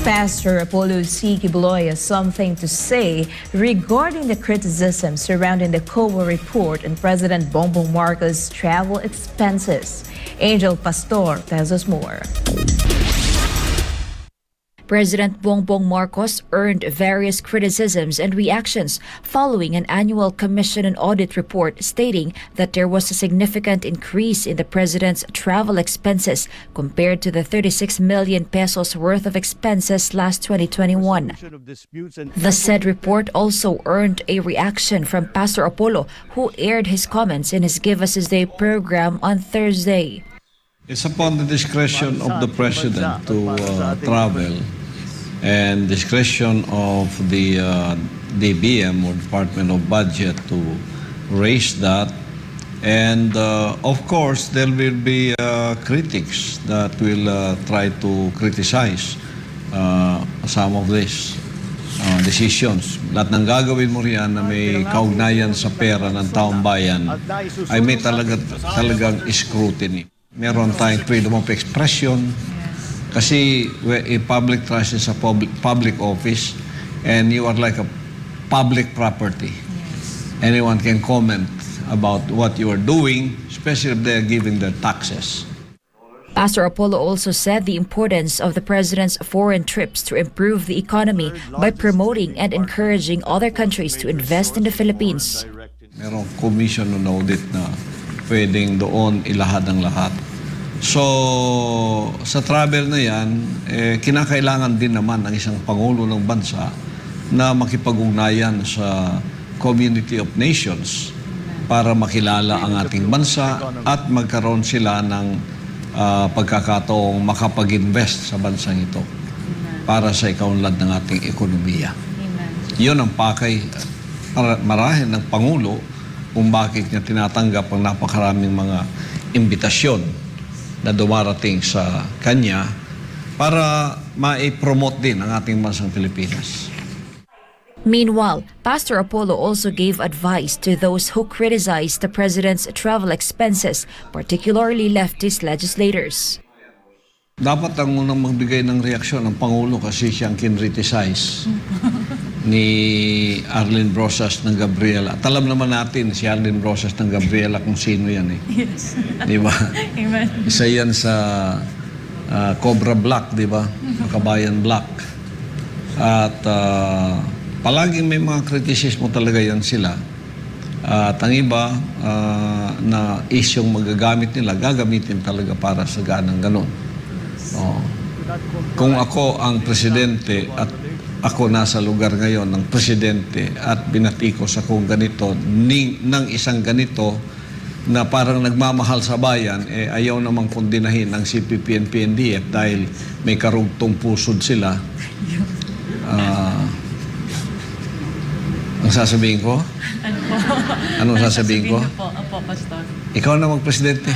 Pastor Apollo C. Kibuloy has something to say regarding the criticism surrounding the COA report on President Bongbong Marcos' travel expenses. Angel Pastor tells us more. President Bongbong Marcos earned various criticisms and reactions following an annual Commission on Audit report stating that there was a significant increase in the president's travel expenses compared to the 36 million pesos worth of expenses last 2021. The said report also earned a reaction from Pastor Apollo, who aired his comments in his Give Us His Day program on Thursday. It's upon the discretion of the President to travel and discretion of the DBM or Department of Budget to raise that. And of course, there will be critics that will try to criticize some of these decisions. Lahat ng gagawin mo riyan na may kaugnayan sa pera ng taong bayan ay may talagang scrutiny. Meron tayong freedom of expression kasi a public trust is a public office and you are like a public property. Anyone can comment about what you are doing, especially if they are giving their taxes. Pastor Apollo also said the importance of the president's foreign trips to improve the economy by promoting and encouraging other countries to invest in the Philippines. Merong commission on audit na pwedeng doon ilahad ang lahat. So, sa travel na yan, kinakailangan din naman ng isang Pangulo ng bansa na makipag-ugnayan sa Community of Nations para makilala ang ating bansa at magkaroon sila ng pagkakataong makapag-invest sa bansang ito para sa ikaunlad ng ating ekonomiya. Yun ang pakay marahil ng Pangulo kung bakit niya tinatanggap ang napakaraming mga imbitasyon na dumarating sa kanya para ma-promote din ang ating bansang Pilipinas. Meanwhile, Pastor Apollo also gave advice to those who criticized the president's travel expenses, particularly leftist legislators. Dapat ang unang magbigay ng reaksyon ng Pangulo kasi siyang kinriticize ni Arlene Roxas ng Gabriela. At alam naman natin si Arlene Roxas ng Gabriela kung sino yan eh. Yes. Di ba? Amen. Isa yan sa Cobra Black, di ba? Makabayan Black. At palaging may mga kritisismo talaga yan sila. At ang iba na isyong magagamit nila, gagamitin talaga para sa ganang ganon. Kung ako ang presidente at ako nasa lugar ngayon ng presidente at binatikos akong ganito ng isang ganito na parang nagmamahal sa bayan, ayaw namang kondinahin ng CPP and PNDF dahil may karugtong pusod sila. Ang sasabihin ko? Ano po? Anong sasabihin ko? Opo, Pastor. Ikaw na magpresidente.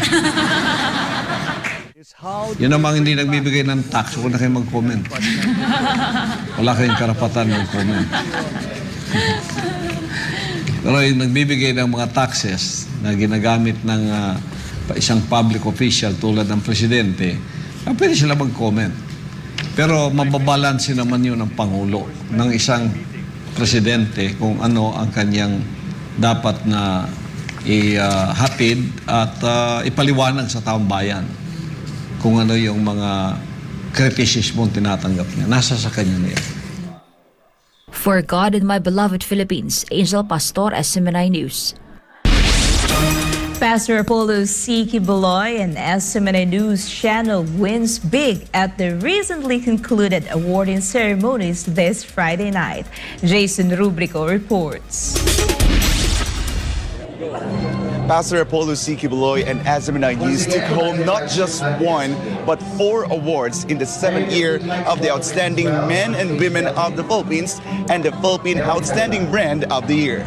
Yun namang hindi nagbibigay ng tax, huwag na kayo mag-comment. Wala kayong karapatan mag-comment. Pero yung nagbibigay ng mga taxes na ginagamit ng isang public official tulad ng presidente, pwede sila mag-comment. Pero mababalansin naman yun ng Pangulo ng isang presidente kung ano ang kanyang dapat na ihatid at ipaliwanag sa taong bayan kung ano yung mga kritisismo tinatanggap niya. Nasa sa kanya na yan. For God and my beloved Philippines, Angel Pastor, SMNI News. Pastor Apollo C. Kibuloy and SMNI News channel wins big at the recently concluded awarding ceremonies this Friday night. Jason Rubrico reports. Pastor Apollo C. Kibuloy and SMNI News took home not just one, but 4 awards in the 7th year of the Outstanding Men and Women of the Philippines and the Philippine Outstanding Brand of the Year.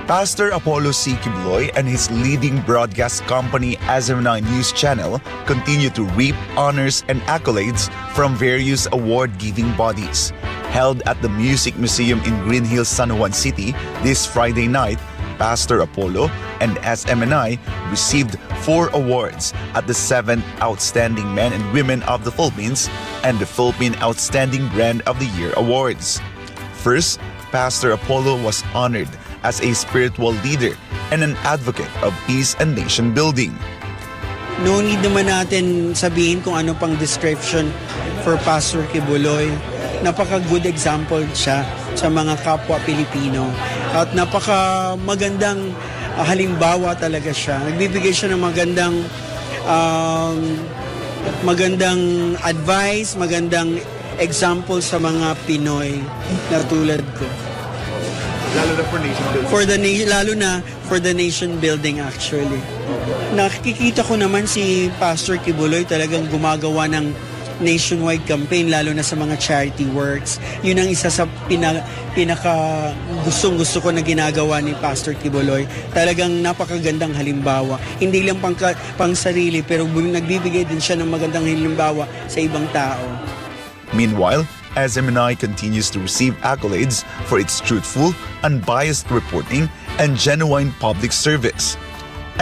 Pastor Apollo C. Kibuloy and his leading broadcast company SMNI News Channel continue to reap honors and accolades from various award-giving bodies. Held at the Music Museum in Green Hills, San Juan City this Friday night, Pastor Apollo and SMNI received 4 awards at the 7th Outstanding Men and Women of the Philippines and the Philippine Outstanding Brand of the Year Awards. First, Pastor Apollo was honored as a spiritual leader and an advocate of peace and nation building. No need naman natin sabihin kung ano pang description for Pastor Kibuloy. Napaka-good example siya sa mga kapwa Pilipino at napaka-magandang halimbawa talaga siya. Nagbibigay siya ng magandang advice, magandang example sa mga Pinoy na tulad ko. Lalo na for nation building. Lalo na for the nation building actually. Nakikita ko naman si Pastor Kibuloy talagang gumagawa ng nationwide campaign lalo na sa mga charity works. Yun ang isa sa pinaka gusto ko na ginagawa ni Pastor Kibuloy. Talagang napakagandang halimbawa. Hindi lang pang sarili pero nagbibigay din siya ng magandang halimbawa sa ibang tao. Meanwhile, SMNI continues to receive accolades for its truthful, unbiased reporting and genuine public service.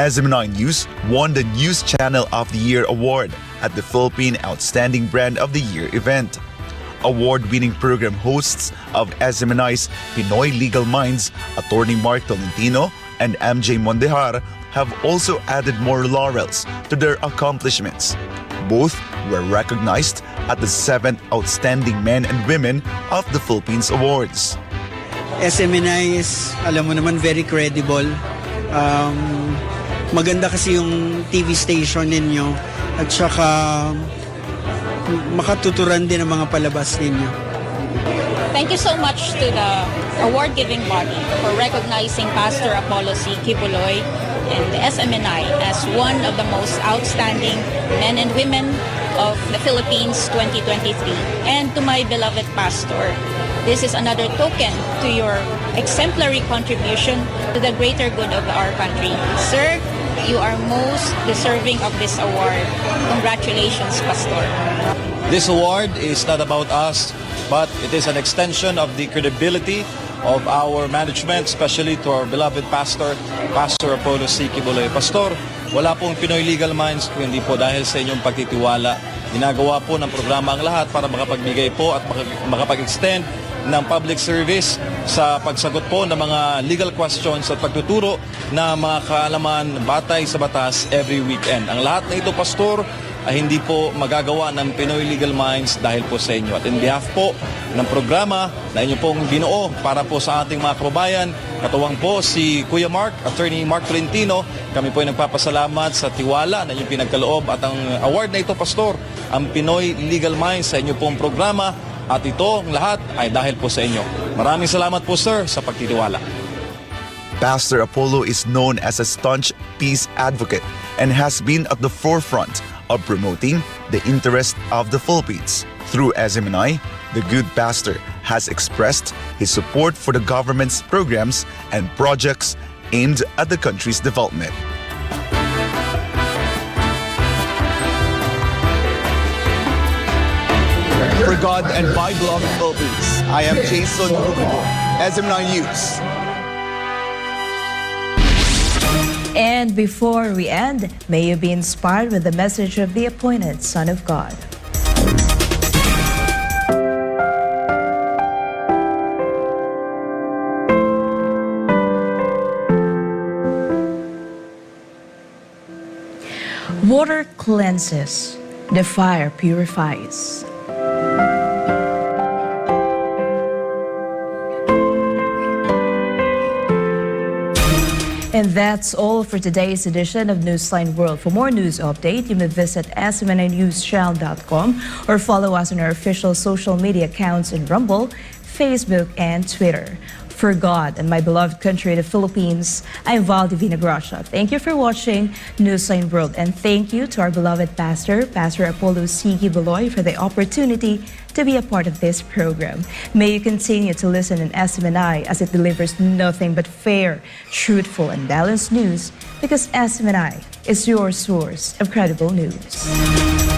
SMNI News won the News Channel of the Year Award at the Philippine Outstanding Brand of the Year event. Award-winning program hosts of SMNI's Pinoy Legal Minds, Attorney Mark Tolentino and MJ Mondehar, have also added more laurels to their accomplishments. Both were recognized at the 7th Outstanding Men and Women of the Philippines Awards. SMNI is, alam mo naman, very credible. Maganda kasi yung TV station ninyo at saka makatuturan din ang mga palabas ninyo. Thank you so much to the award-giving body for recognizing Pastor Apollo C. Kibuloy and the SMNI as one of the most outstanding men and women of the Philippines 2023. And to my beloved pastor, this is another token to your exemplary contribution to the greater good of our country. Sir, you are most deserving of this award. Congratulations, Pastor. This award is not about us, but it is an extension of the credibility of our management, especially to our beloved pastor, Pastor Apollo C. Kibuloy. Pastor, wala pong Pinoy Legal Minds kung hindi po dahil sa inyong pagtitiwala. Ginagawa po ng programa ang lahat para makapagbigay po at makapag-extend ng public service sa pagsagot po ng mga legal questions at pagtuturo na mga kaalaman batay sa batas every weekend. Ang lahat na ito, Pastor, ay hindi po magagawa ng Pinoy Legal Minds dahil po sa inyo. At in behalf po ng programa na inyo pong binuo para po sa ating mga kababayan, katuwang po si Kuya Mark, Attorney Mark Tolentino, kami po ay nagpapasalamat sa tiwala na inyong pinagkaloob at ang award na ito, Pastor, ang Pinoy Legal Minds sa inyo pong programa at ito ang lahat ay dahil po sa inyo. Maraming salamat po, sir, sa pagtitiwala. Pastor Apollo is known as a staunch peace advocate and has been at the forefront of promoting the interest of the Philippines. Through SMNI, the good pastor has expressed his support for the government's programs and projects aimed at the country's development. For God and by beloved Philippines, I am Jason Rubico, SMNI News. And before we end, may you be inspired with the message of the appointed Son of God. Water cleanses, the fire purifies. And that's all for today's edition of Newsline World. For more news update, you may visit SMNINewsChannel.com or follow us on our official social media accounts in Rumble, Facebook, and Twitter. For God and my beloved country, the Philippines, I'm Vhal Divinagracia. Thank you for watching Newsline World, and thank you to our beloved pastor, Pastor Apollo C. Kibuloy, for the opportunity to be a part of this program. May you continue to listen in SMNI as it delivers nothing but fair, truthful, and balanced news, because SMNI is your source of credible news.